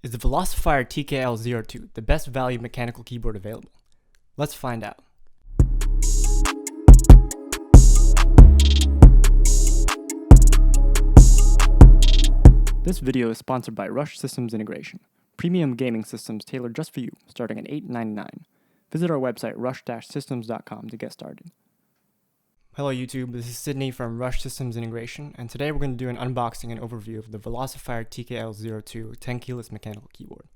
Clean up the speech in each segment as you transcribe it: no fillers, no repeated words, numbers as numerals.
Is the Velocifire TKL02 the best value mechanical keyboard available? Let's find out. This video is sponsored by Rush Systems Integration, premium gaming systems tailored just for you, starting at $8.99. Visit our website rush-systems.com to get started. Hello YouTube, this is Sydney from Rush Systems Integration, and today we're going to do an unboxing and overview of the Velocifire TKL02 10-keyless mechanical keyboard.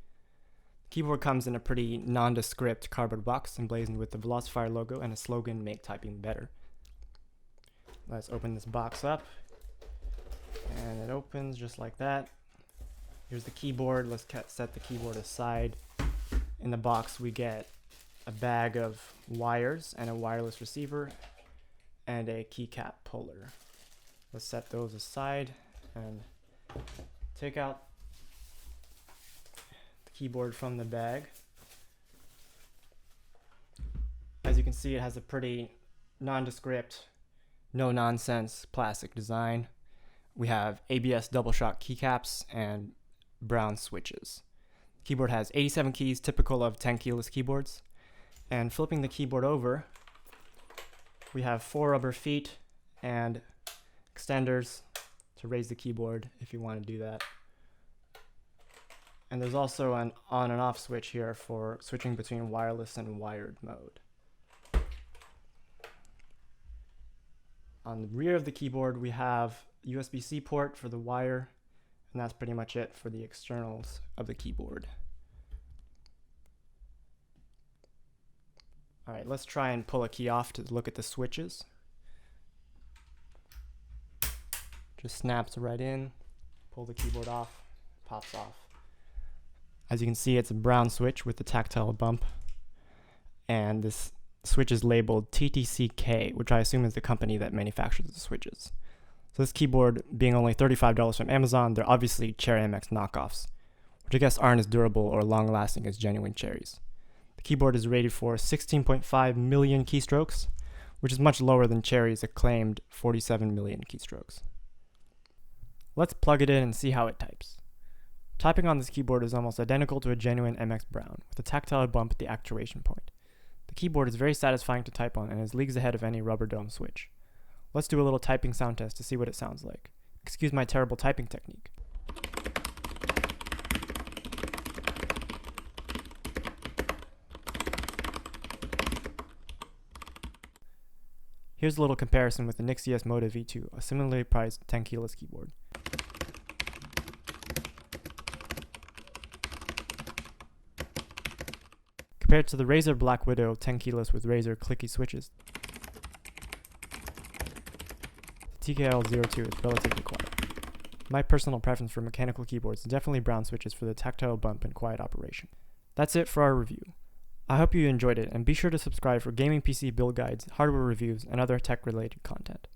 The keyboard comes in a pretty nondescript cardboard box emblazoned with the Velocifire logo and a slogan, "Make typing better." Let's open this box up, and it opens just like that. Here's the keyboard. Let's set the keyboard aside. In the box we get a bag of wires and a wireless receiver and a keycap puller. Let's set those aside and take out the keyboard from the bag. As you can see, it has a pretty nondescript, no-nonsense plastic design. We have ABS double shot keycaps and brown switches. The keyboard has 87 keys, typical of 10-keyless keyboards. And flipping the keyboard over, we have 4 rubber feet and extenders to raise the keyboard if you want to do that. And there's also an on and off switch here for switching between wireless and wired mode. On the rear of the keyboard we have USB-C port for the wire, and that's pretty much it for the externals of the keyboard. Alright, let's try and pull a key off to look at the switches. Just snaps right in, pull the keyboard off, pops off. As you can see, it's a brown switch with the tactile bump, and this switch is labeled TTCK, which I assume is the company that manufactures the switches. So this keyboard being only $35 from Amazon, they're obviously Cherry MX knockoffs, which I guess aren't as durable or long-lasting as genuine Cherries. The keyboard is rated for 16.5 million keystrokes, which is much lower than Cherry's acclaimed 47 million keystrokes. Let's plug it in and see how it types. Typing on this keyboard is almost identical to a genuine MX Brown, with a tactile bump at the actuation point. The keyboard is very satisfying to type on and is leagues ahead of any rubber dome switch. Let's do a little typing sound test to see what it sounds like. Excuse my terrible typing technique. Here's a little comparison with the Nixius Moto V2, a similarly priced 10-keyless keyboard. Compared to the Razer Black Widow 10-keyless with Razer clicky switches, the TKL02 is relatively quiet. My personal preference for mechanical keyboards is definitely brown switches for the tactile bump and quiet operation. That's it for our review. I hope you enjoyed it, and be sure to subscribe for gaming PC build guides, hardware reviews, and other tech-related content.